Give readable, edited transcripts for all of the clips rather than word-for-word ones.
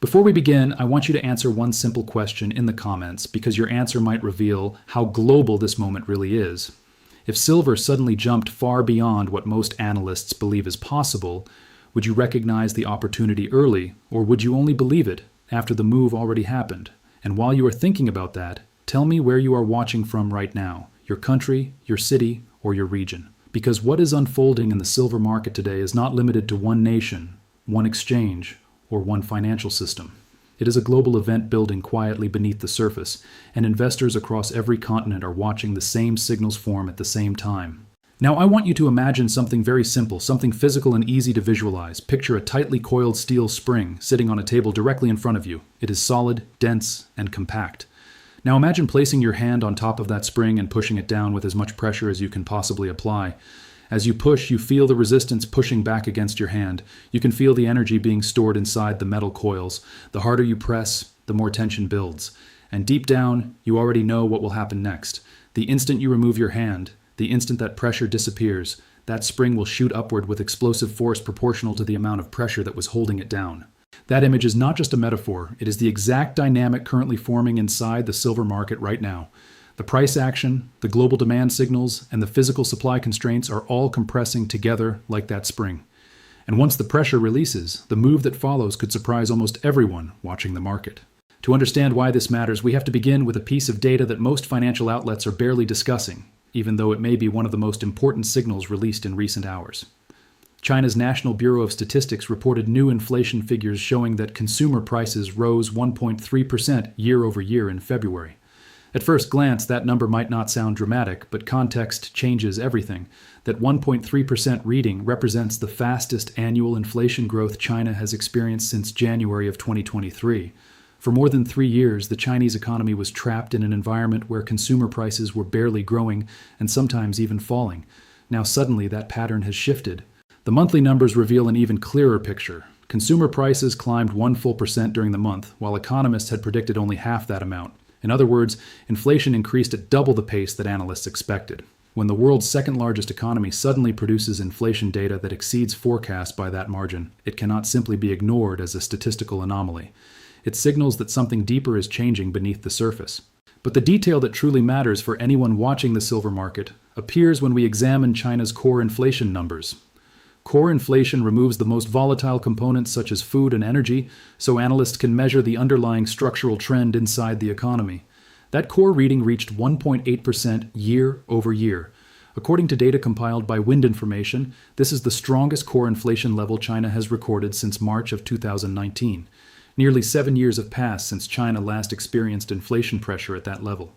Before we begin, I want you to answer one simple question in the comments because your answer might reveal how global this moment really is. If silver suddenly jumped far beyond what most analysts believe is possible, would you recognize the opportunity early, or would you only believe it after the move already happened? And while you are thinking about that, tell me where you are watching from right now, your country, your city, or your region. Because what is unfolding in the silver market today is not limited to one nation, one exchange, or one financial system. It is a global event building quietly beneath the surface, and investors across every continent are watching the same signals form at the same time. Now, I want you to imagine something very simple, something physical and easy to visualize. Picture a tightly coiled steel spring sitting on a table directly in front of you. It is solid, dense, and compact. Now imagine placing your hand on top of that spring and pushing it down with as much pressure as you can possibly apply. As you push, you feel the resistance pushing back against your hand. You can feel the energy being stored inside the metal coils. The harder you press, the more tension builds. And deep down, you already know what will happen next. The instant you remove your hand, the instant that pressure disappears, that spring will shoot upward with explosive force proportional to the amount of pressure that was holding it down. That image is not just a metaphor. It is the exact dynamic currently forming inside the silver market right now. The price action, the global demand signals, and the physical supply constraints are all compressing together like that spring. And once the pressure releases, the move that follows could surprise almost everyone watching the market. To understand why this matters, we have to begin with a piece of data that most financial outlets are barely discussing, even though it may be one of the most important signals released in recent hours. China's National Bureau of Statistics reported new inflation figures showing that consumer prices rose 1.3% year over year in February. At first glance, that number might not sound dramatic, but context changes everything. That 1.3% reading represents the fastest annual inflation growth China has experienced since January of 2023. For more than 3 years, the Chinese economy was trapped in an environment where consumer prices were barely growing and sometimes even falling. Now suddenly that pattern has shifted. The monthly numbers reveal an even clearer picture. Consumer prices climbed 1 full percent during the month, while economists had predicted only half that amount. In other words, inflation increased at double the pace that analysts expected. When the world's second largest economy suddenly produces inflation data that exceeds forecasts by that margin, it cannot simply be ignored as a statistical anomaly. It signals that something deeper is changing beneath the surface. But the detail that truly matters for anyone watching the silver market appears when we examine China's core inflation numbers. Core inflation removes the most volatile components such as food and energy, so analysts can measure the underlying structural trend inside the economy. That core reading reached 1.8% year over year. According to data compiled by Wind Information, this is the strongest core inflation level China has recorded since March of 2019. Nearly 7 years have passed since China last experienced inflation pressure at that level.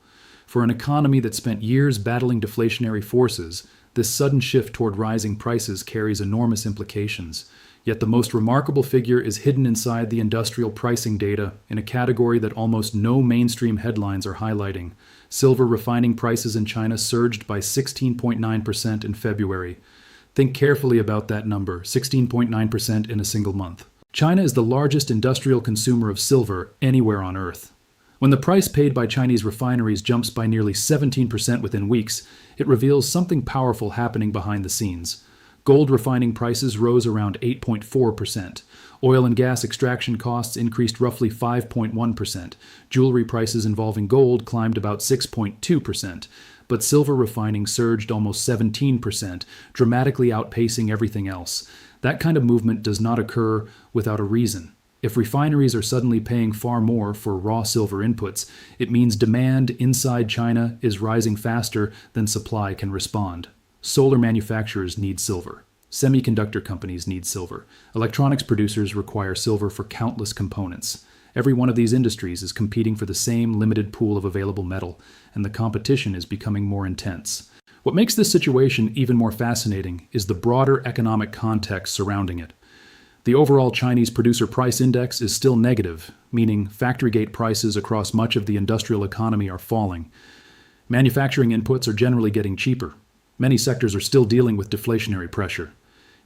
For an economy that spent years battling deflationary forces, this sudden shift toward rising prices carries enormous implications. Yet the most remarkable figure is hidden inside the industrial pricing data in a category that almost no mainstream headlines are highlighting. Silver refining prices in China surged by 16.9% in February. Think carefully about that number, 16.9% in a single month. China is the largest industrial consumer of silver anywhere on Earth. When the price paid by Chinese refineries jumps by nearly 17% within weeks, it reveals something powerful happening behind the scenes. Gold refining prices rose around 8.4%. Oil and gas extraction costs increased roughly 5.1%. Jewelry prices involving gold climbed about 6.2%. But silver refining surged almost 17%, dramatically outpacing everything else. That kind of movement does not occur without a reason. If refineries are suddenly paying far more for raw silver inputs, it means demand inside China is rising faster than supply can respond. Solar manufacturers need silver. Semiconductor companies need silver. Electronics producers require silver for countless components. Every one of these industries is competing for the same limited pool of available metal, and the competition is becoming more intense. What makes this situation even more fascinating is the broader economic context surrounding it. The overall Chinese producer price index is still negative, meaning factory gate prices across much of the industrial economy are falling. Manufacturing inputs are generally getting cheaper. Many sectors are still dealing with deflationary pressure.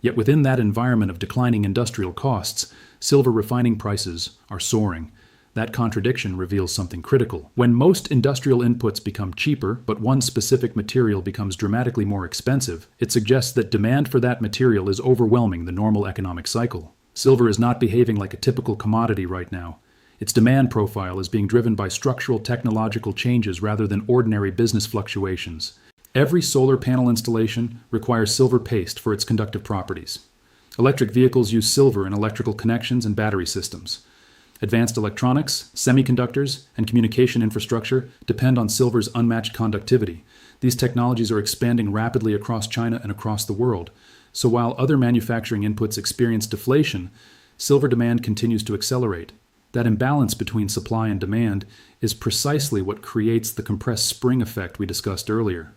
Yet within that environment of declining industrial costs, silver refining prices are soaring. That contradiction reveals something critical. When most industrial inputs become cheaper, but one specific material becomes dramatically more expensive, it suggests that demand for that material is overwhelming the normal economic cycle. Silver is not behaving like a typical commodity right now. Its demand profile is being driven by structural technological changes rather than ordinary business fluctuations. Every solar panel installation requires silver paste for its conductive properties. Electric vehicles use silver in electrical connections and battery systems. Advanced electronics, semiconductors, and communication infrastructure depend on silver's unmatched conductivity. These technologies are expanding rapidly across China and across the world. So while other manufacturing inputs experience deflation, silver demand continues to accelerate. That imbalance between supply and demand is precisely what creates the compressed spring effect we discussed earlier.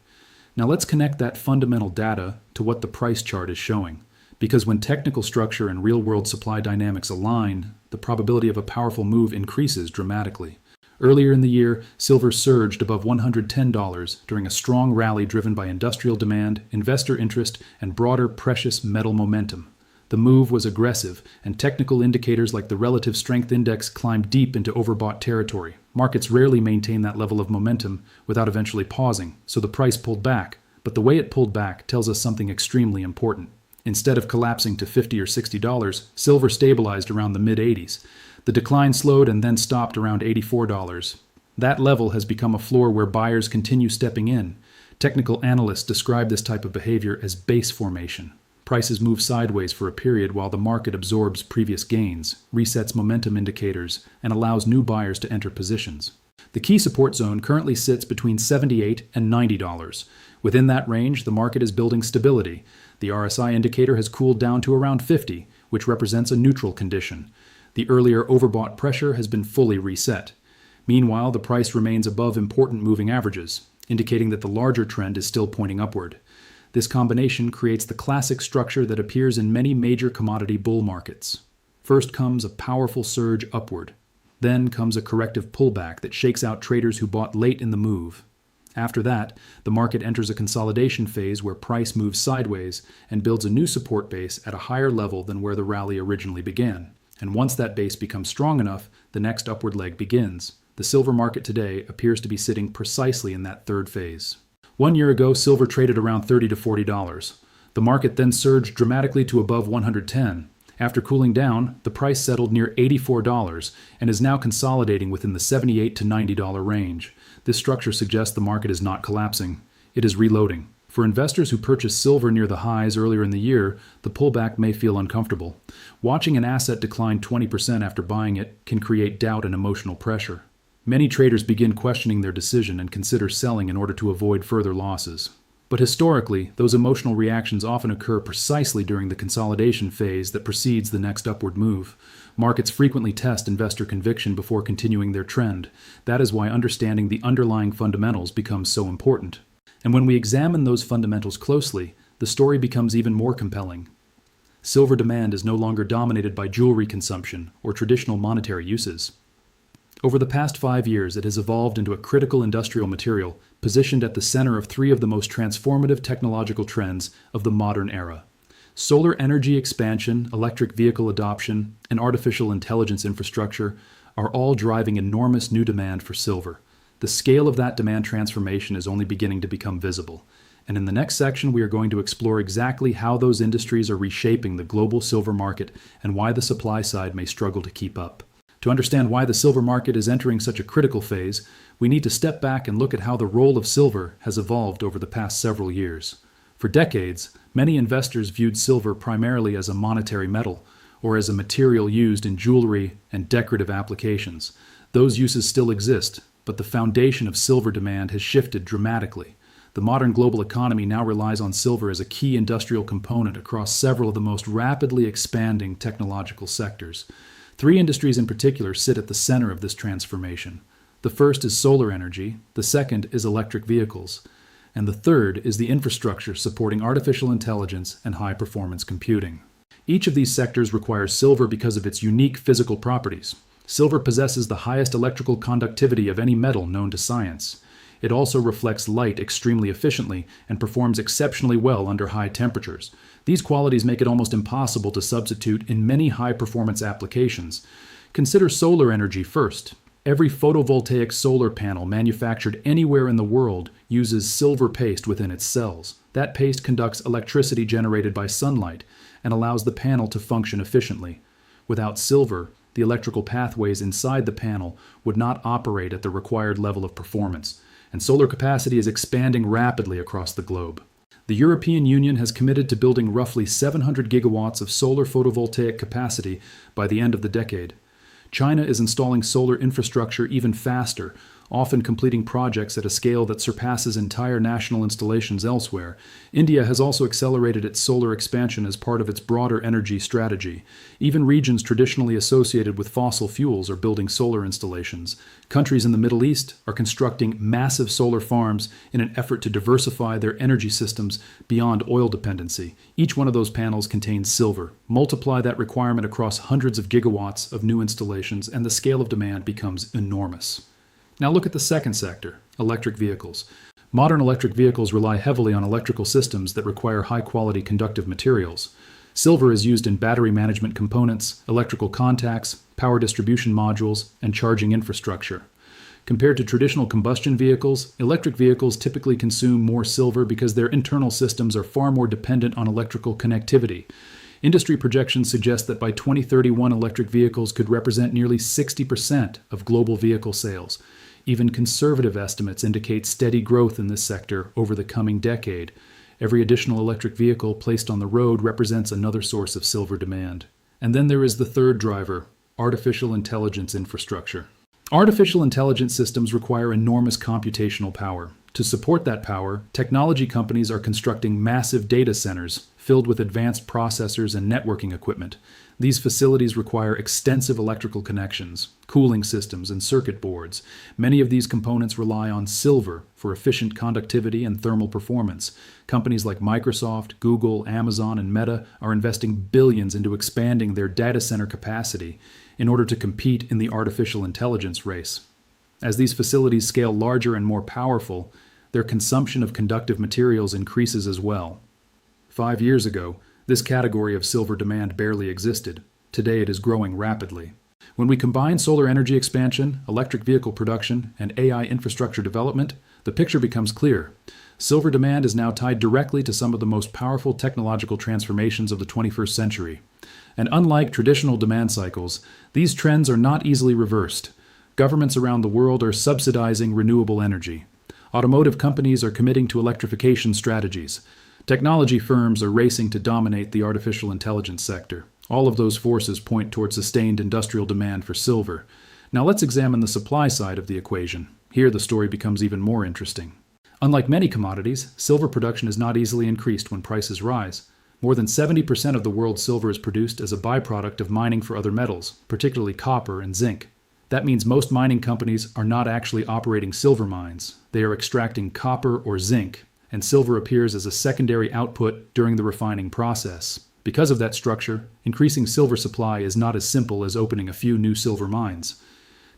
Now let's connect that fundamental data to what the price chart is showing. Because when technical structure and real-world supply dynamics align, the probability of a powerful move increases dramatically. Earlier in the year, silver surged above $110 during a strong rally driven by industrial demand, investor interest, and broader precious metal momentum. The move was aggressive, and technical indicators like the Relative Strength Index climbed deep into overbought territory. Markets rarely maintain that level of momentum without eventually pausing, so the price pulled back. But the way it pulled back tells us something extremely important. Instead of collapsing to $50 or $60, silver stabilized around the mid-80s. The decline slowed and then stopped around $84. That level has become a floor where buyers continue stepping in. Technical analysts describe this type of behavior as base formation. Prices move sideways for a period while the market absorbs previous gains, resets momentum indicators, and allows new buyers to enter positions. The key support zone currently sits between $78 and $90. Within that range, the market is building stability. The RSI indicator has cooled down to around 50, which represents a neutral condition. The earlier overbought pressure has been fully reset. Meanwhile, the price remains above important moving averages, indicating that the larger trend is still pointing upward. This combination creates the classic structure that appears in many major commodity bull markets. First comes a powerful surge upward. Then comes a corrective pullback that shakes out traders who bought late in the move. After that, the market enters a consolidation phase where price moves sideways and builds a new support base at a higher level than where the rally originally began. And once that base becomes strong enough, the next upward leg begins. The silver market today appears to be sitting precisely in that third phase. 1 year ago, silver traded around $30 to $40. The market then surged dramatically to above $110. After cooling down, the price settled near $84 and is now consolidating within the $78 to $90 range. This structure suggests the market is not collapsing. It is reloading. For investors who purchased silver near the highs earlier in the year, the pullback may feel uncomfortable. Watching an asset decline 20% after buying it can create doubt and emotional pressure. Many traders begin questioning their decision and consider selling in order to avoid further losses. But historically, those emotional reactions often occur precisely during the consolidation phase that precedes the next upward move. Markets frequently test investor conviction before continuing their trend. That is why understanding the underlying fundamentals becomes so important. And when we examine those fundamentals closely, the story becomes even more compelling. Silver demand is no longer dominated by jewelry consumption or traditional monetary uses. Over the past 5 years, it has evolved into a critical industrial material, positioned at the center of 3 of the most transformative technological trends of the modern era. Solar energy expansion, electric vehicle adoption, and artificial intelligence infrastructure are all driving enormous new demand for silver. The scale of that demand transformation is only beginning to become visible. And in the next section, we are going to explore exactly how those industries are reshaping the global silver market and why the supply side may struggle to keep up. To understand why the silver market is entering such a critical phase, we need to step back and look at how the role of silver has evolved over the past several years. For decades, many investors viewed silver primarily as a monetary metal, or as a material used in jewelry and decorative applications. Those uses still exist, but the foundation of silver demand has shifted dramatically. The modern global economy now relies on silver as a key industrial component across several of the most rapidly expanding technological sectors. 3 industries in particular sit at the center of this transformation. The first is solar energy, the second is electric vehicles, and the third is the infrastructure supporting artificial intelligence and high-performance computing. Each of these sectors requires silver because of its unique physical properties. Silver possesses the highest electrical conductivity of any metal known to science. It also reflects light extremely efficiently and performs exceptionally well under high temperatures. These qualities make it almost impossible to substitute in many high-performance applications. Consider solar energy first. Every photovoltaic solar panel manufactured anywhere in the world uses silver paste within its cells. That paste conducts electricity generated by sunlight, and allows the panel to function efficiently. Without silver, the electrical pathways inside the panel would not operate at the required level of performance, and solar capacity is expanding rapidly across the globe. The European Union has committed to building roughly 700 gigawatts of solar photovoltaic capacity by the end of the decade. China is installing solar infrastructure even faster, often completing projects at a scale that surpasses entire national installations elsewhere. India has also accelerated its solar expansion as part of its broader energy strategy. Even regions traditionally associated with fossil fuels are building solar installations. Countries in the Middle East are constructing massive solar farms in an effort to diversify their energy systems beyond oil dependency. Each one of those panels contains silver. Multiply that requirement across hundreds of gigawatts of new installations, and the scale of demand becomes enormous. Now look at the second sector, electric vehicles. Modern electric vehicles rely heavily on electrical systems that require high-quality conductive materials. Silver is used in battery management components, electrical contacts, power distribution modules, and charging infrastructure. Compared to traditional combustion vehicles, electric vehicles typically consume more silver because their internal systems are far more dependent on electrical connectivity. Industry projections suggest that by 2031, electric vehicles could represent nearly 60% of global vehicle sales. Even conservative estimates indicate steady growth in this sector over the coming decade. Every additional electric vehicle placed on the road represents another source of silver demand. And then there is the third driver, artificial intelligence infrastructure. Artificial intelligence systems require enormous computational power. To support that power, technology companies are constructing massive data centers filled with advanced processors and networking equipment. These facilities require extensive electrical connections, cooling systems, and circuit boards. Many of these components rely on silver for efficient conductivity and thermal performance. Companies like Microsoft, Google, Amazon, and Meta are investing billions into expanding their data center capacity in order to compete in the artificial intelligence race. As these facilities scale larger and more powerful, their consumption of conductive materials increases as well. 5 years ago, this category of silver demand barely existed. Today it is growing rapidly. When we combine solar energy expansion, electric vehicle production, and AI infrastructure development, the picture becomes clear. Silver demand is now tied directly to some of the most powerful technological transformations of the 21st century. And unlike traditional demand cycles, these trends are not easily reversed. Governments around the world are subsidizing renewable energy. Automotive companies are committing to electrification strategies. Technology firms are racing to dominate the artificial intelligence sector. All of those forces point toward sustained industrial demand for silver. Now let's examine the supply side of the equation. Here the story becomes even more interesting. Unlike many commodities, silver production is not easily increased when prices rise. More than 70% of the world's silver is produced as a byproduct of mining for other metals, particularly copper and zinc. That means most mining companies are not actually operating silver mines. They are extracting copper or zinc, and silver appears as a secondary output during the refining process. Because of that structure, increasing silver supply is not as simple as opening a few new silver mines.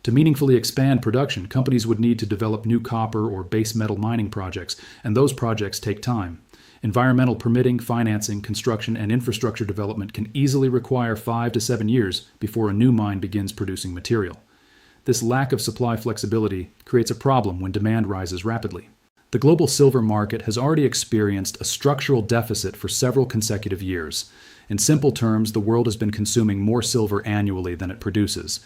To meaningfully expand production, companies would need to develop new copper or base metal mining projects, and those projects take time. Environmental permitting, financing, construction, and infrastructure development can easily require 5 to 7 years before a new mine begins producing material. This lack of supply flexibility creates a problem when demand rises rapidly. The global silver market has already experienced a structural deficit for several consecutive years. In simple terms, the world has been consuming more silver annually than it produces.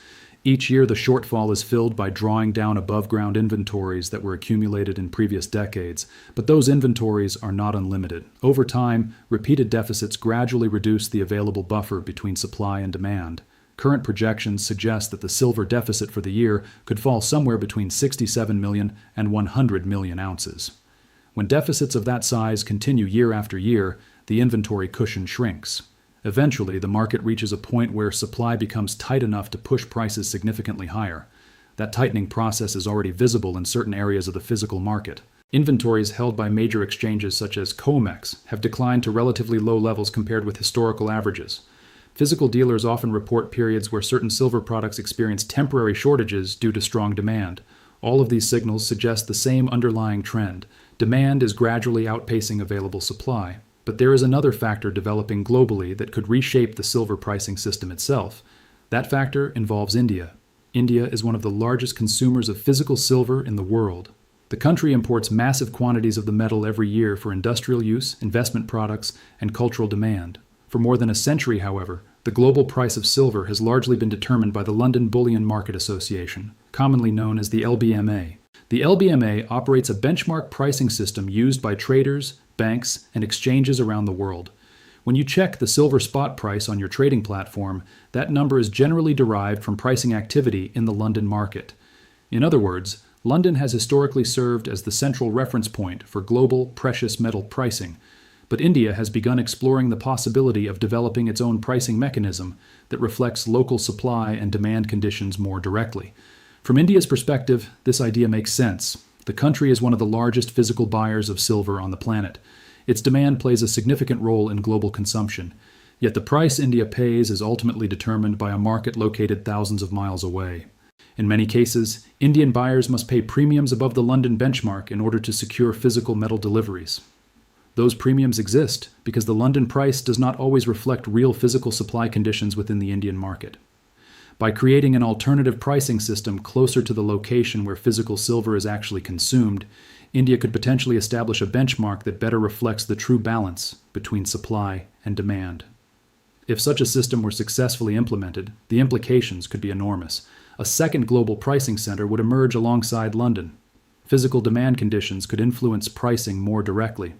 Each year, the shortfall is filled by drawing down above-ground inventories that were accumulated in previous decades, but those inventories are not unlimited. Over time, repeated deficits gradually reduce the available buffer between supply and demand. Current projections suggest that the silver deficit for the year could fall somewhere between 67 million and 100 million ounces. When deficits of that size continue year after year, the inventory cushion shrinks. Eventually, the market reaches a point where supply becomes tight enough to push prices significantly higher. That tightening process is already visible in certain areas of the physical market. Inventories held by major exchanges such as COMEX have declined to relatively low levels compared with historical averages. Physical dealers often report periods where certain silver products experience temporary shortages due to strong demand. All of these signals suggest the same underlying trend. Demand is gradually outpacing available supply. But there is another factor developing globally that could reshape the silver pricing system itself. That factor involves India. India is one of the largest consumers of physical silver in the world. The country imports massive quantities of the metal every year for industrial use, investment products, and cultural demand. For more than a century, however, the global price of silver has largely been determined by the London Bullion Market Association, commonly known as the LBMA. The LBMA operates a benchmark pricing system used by traders, banks, and exchanges around the world. When you check the silver spot price on your trading platform, that number is generally derived from pricing activity in the London market. In other words, London has historically served as the central reference point for global precious metal pricing, but India has begun exploring the possibility of developing its own pricing mechanism that reflects local supply and demand conditions more directly. From India's perspective, this idea makes sense. The country is one of the largest physical buyers of silver on the planet. Its demand plays a significant role in global consumption, yet the price India pays is ultimately determined by a market located thousands of miles away. In many cases, Indian buyers must pay premiums above the London benchmark in order to secure physical metal deliveries. Those premiums exist because the London price does not always reflect real physical supply conditions within the Indian market. By creating an alternative pricing system closer to the location where physical silver is actually consumed, India could potentially establish a benchmark that better reflects the true balance between supply and demand. If such a system were successfully implemented, the implications could be enormous. A second global pricing center would emerge alongside London. Physical demand conditions could influence pricing more directly.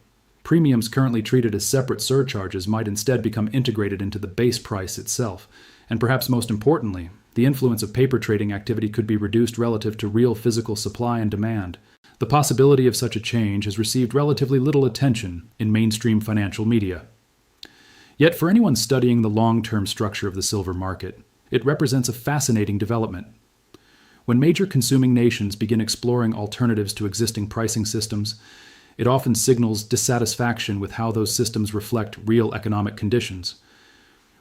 Premiums currently treated as separate surcharges might instead become integrated into the base price itself. And perhaps most importantly, the influence of paper trading activity could be reduced relative to real physical supply and demand. The possibility of such a change has received relatively little attention in mainstream financial media. Yet for anyone studying the long-term structure of the silver market, it represents a fascinating development. When major consuming nations begin exploring alternatives to existing pricing systems, it often signals dissatisfaction with how those systems reflect real economic conditions.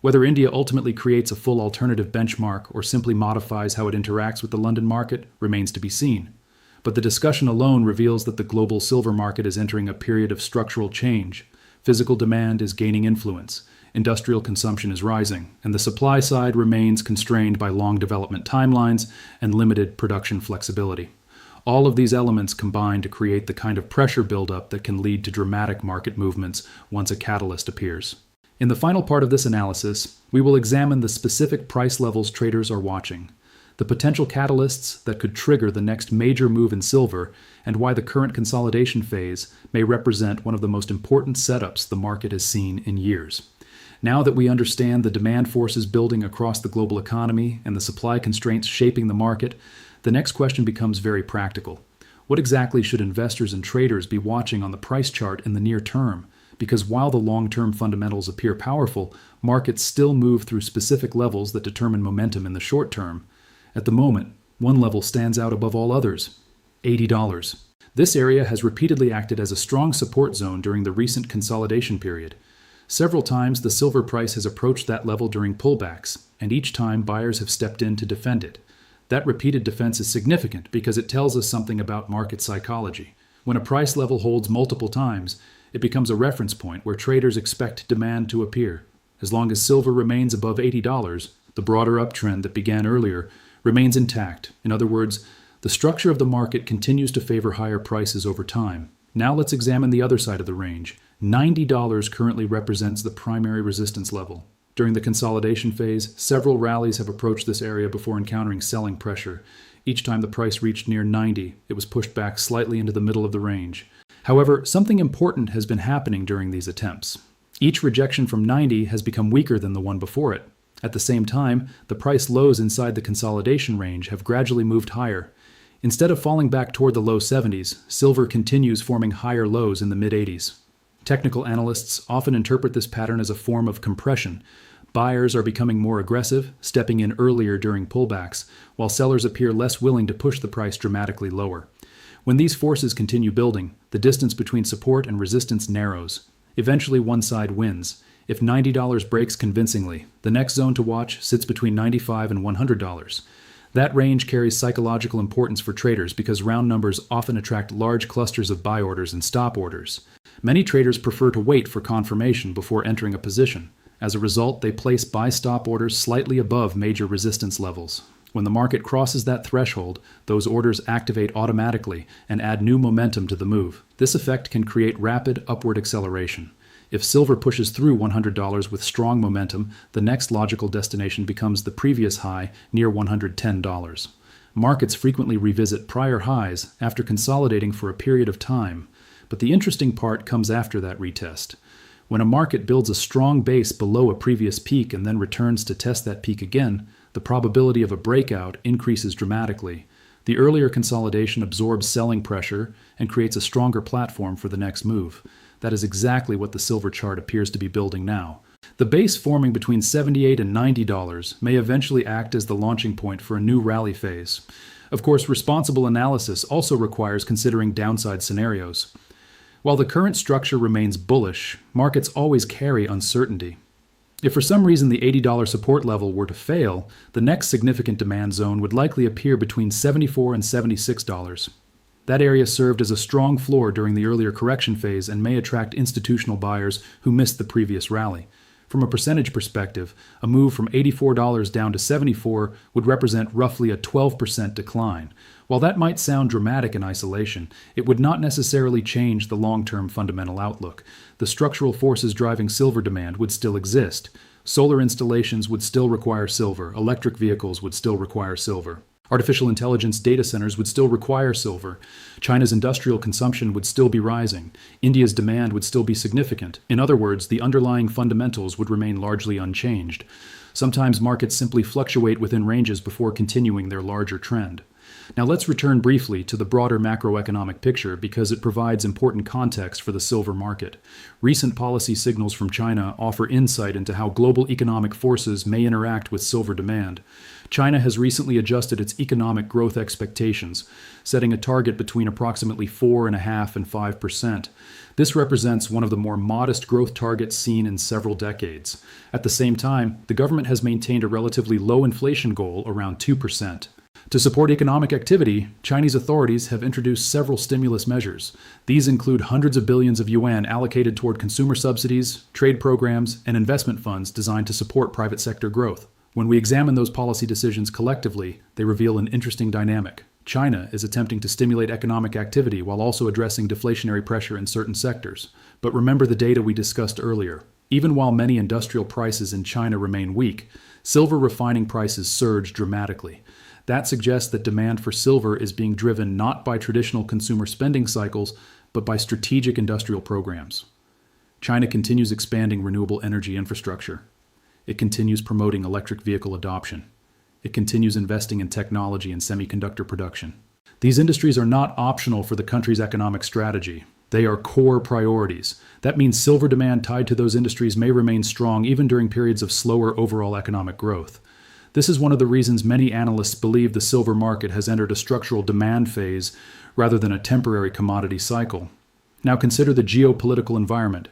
Whether India ultimately creates a full alternative benchmark or simply modifies how it interacts with the London market remains to be seen. But the discussion alone reveals that the global silver market is entering a period of structural change. Physical demand is gaining influence, industrial consumption is rising, and the supply side remains constrained by long development timelines and limited production flexibility. All of these elements combine to create the kind of pressure buildup that can lead to dramatic market movements once a catalyst appears. In the final part of this analysis, we will examine the specific price levels traders are watching, the potential catalysts that could trigger the next major move in silver, and why the current consolidation phase may represent one of the most important setups the market has seen in years. Now that we understand the demand forces building across the global economy and the supply constraints shaping the market, the next question becomes very practical. What exactly should investors and traders be watching on the price chart in the near term? Because while the long-term fundamentals appear powerful, markets still move through specific levels that determine momentum in the short term. At the moment, one level stands out above all others: $80. This area has repeatedly acted as a strong support zone during the recent consolidation period. Several times the silver price has approached that level during pullbacks, and each time buyers have stepped in to defend it. That repeated defense is significant because it tells us something about market psychology. When a price level holds multiple times, it becomes a reference point where traders expect demand to appear. As long as silver remains above $80, the broader uptrend that began earlier remains intact. In other words, the structure of the market continues to favor higher prices over time. Now let's examine the other side of the range. $90 currently represents the primary resistance level. During the consolidation phase, several rallies have approached this area before encountering selling pressure. Each time the price reached near 90, it was pushed back slightly into the middle of the range. However, something important has been happening during these attempts. Each rejection from 90 has become weaker than the one before it. At the same time, the price lows inside the consolidation range have gradually moved higher. Instead of falling back toward the low 70s, silver continues forming higher lows in the mid-80s. Technical analysts often interpret this pattern as a form of compression. Buyers are becoming more aggressive, stepping in earlier during pullbacks, while sellers appear less willing to push the price dramatically lower. When these forces continue building, the distance between support and resistance narrows. Eventually, one side wins. If $90 breaks convincingly, the next zone to watch sits between $95 and $100. That range carries psychological importance for traders because round numbers often attract large clusters of buy orders and stop orders. Many traders prefer to wait for confirmation before entering a position. As a result, they place buy-stop orders slightly above major resistance levels. When the market crosses that threshold, those orders activate automatically and add new momentum to the move. This effect can create rapid upward acceleration. If silver pushes through $100 with strong momentum, the next logical destination becomes the previous high near $110. Markets frequently revisit prior highs after consolidating for a period of time, but the interesting part comes after that retest. When a market builds a strong base below a previous peak and then returns to test that peak again, the probability of a breakout increases dramatically. The earlier consolidation absorbs selling pressure and creates a stronger platform for the next move. That is exactly what the silver chart appears to be building now. The base forming between $78 and $90 may eventually act as the launching point for a new rally phase. Of course, responsible analysis also requires considering downside scenarios. While the current structure remains bullish, markets always carry uncertainty. If for some reason the $80 support level were to fail, the next significant demand zone would likely appear between $74 and $76. That area served as a strong floor during the earlier correction phase and may attract institutional buyers who missed the previous rally. From a percentage perspective, a move from $84 down to $74 would represent roughly a 12% decline. While that might sound dramatic in isolation, it would not necessarily change the long-term fundamental outlook. The structural forces driving silver demand would still exist. Solar installations would still require silver. Electric vehicles would still require silver. Artificial intelligence data centers would still require silver. China's industrial consumption would still be rising. India's demand would still be significant. In other words, the underlying fundamentals would remain largely unchanged. Sometimes markets simply fluctuate within ranges before continuing their larger trend. Now let's return briefly to the broader macroeconomic picture because it provides important context for the silver market. Recent policy signals from China offer insight into how global economic forces may interact with silver demand. China has recently adjusted its economic growth expectations, setting a target between approximately 4.5% and 5%. This represents one of the more modest growth targets seen in several decades. At the same time, the government has maintained a relatively low inflation goal around 2%. To support economic activity, Chinese authorities have introduced several stimulus measures. These include hundreds of billions of yuan allocated toward consumer subsidies, trade programs, and investment funds designed to support private sector growth. When we examine those policy decisions collectively, they reveal an interesting dynamic. China is attempting to stimulate economic activity while also addressing deflationary pressure in certain sectors. But remember the data we discussed earlier. Even while many industrial prices in China remain weak, silver refining prices surge dramatically. That suggests that demand for silver is being driven not by traditional consumer spending cycles, but by strategic industrial programs. China continues expanding renewable energy infrastructure. It continues promoting electric vehicle adoption. It continues investing in technology and semiconductor production. These industries are not optional for the country's economic strategy. They are core priorities. That means silver demand tied to those industries may remain strong even during periods of slower overall economic growth. This is one of the reasons many analysts believe the silver market has entered a structural demand phase rather than a temporary commodity cycle. Now consider the geopolitical environment.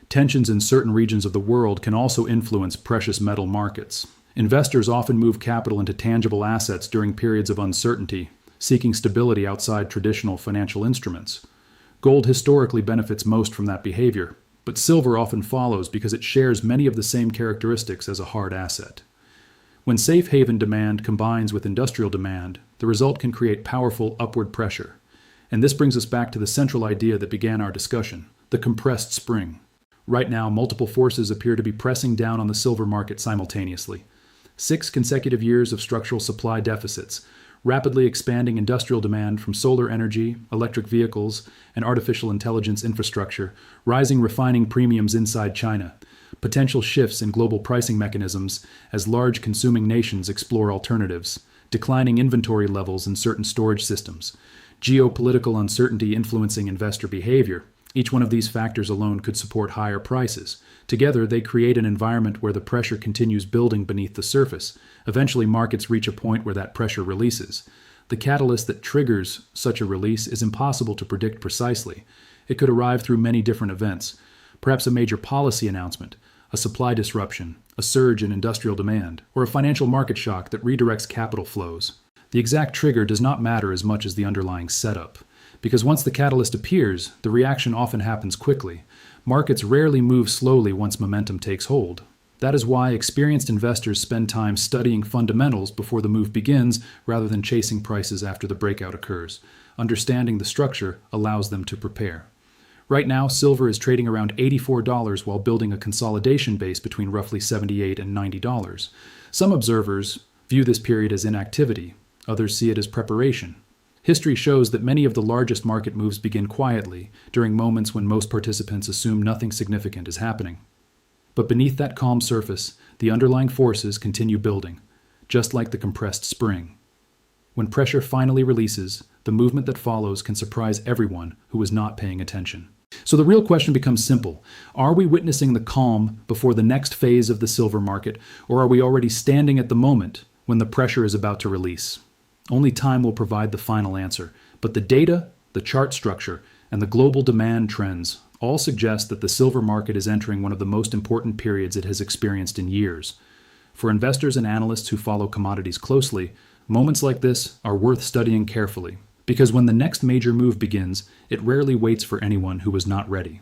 Tensions in certain regions of the world can also influence precious metal markets. Investors often move capital into tangible assets during periods of uncertainty, seeking stability outside traditional financial instruments. Gold historically benefits most from that behavior, but silver often follows because it shares many of the same characteristics as a hard asset. When safe haven demand combines with industrial demand, the result can create powerful upward pressure. And this brings us back to the central idea that began our discussion, the compressed spring. Right now, multiple forces appear to be pressing down on the silver market simultaneously. 6 consecutive years of structural supply deficits, rapidly expanding industrial demand from solar energy, electric vehicles, and artificial intelligence infrastructure, rising refining premiums inside China, potential shifts in global pricing mechanisms as large consuming nations explore alternatives, declining inventory levels in certain storage systems, geopolitical uncertainty influencing investor behavior. Each one of these factors alone could support higher prices. Together, they create an environment where the pressure continues building beneath the surface. Eventually, markets reach a point where that pressure releases. The catalyst that triggers such a release is impossible to predict precisely. It could arrive through many different events, perhaps a major policy announcement, a supply disruption, a surge in industrial demand, or a financial market shock that redirects capital flows. The exact trigger does not matter as much as the underlying setup, because once the catalyst appears, the reaction often happens quickly. Markets rarely move slowly once momentum takes hold. That is why experienced investors spend time studying fundamentals before the move begins rather than chasing prices after the breakout occurs. Understanding the structure allows them to prepare. Right now, silver is trading around $84 while building a consolidation base between roughly $78 and $90. Some observers view this period as inactivity, others see it as preparation. History shows that many of the largest market moves begin quietly, during moments when most participants assume nothing significant is happening. But beneath that calm surface, the underlying forces continue building, just like the compressed spring. When pressure finally releases, the movement that follows can surprise everyone who is not paying attention. So the real question becomes simple. Are we witnessing the calm before the next phase of the silver market, or are we already standing at the moment when the pressure is about to release? Only time will provide the final answer, but the data, the chart structure, and the global demand trends all suggest that the silver market is entering one of the most important periods it has experienced in years. For investors and analysts who follow commodities closely, moments like this are worth studying carefully, because when the next major move begins, it rarely waits for anyone who is not ready.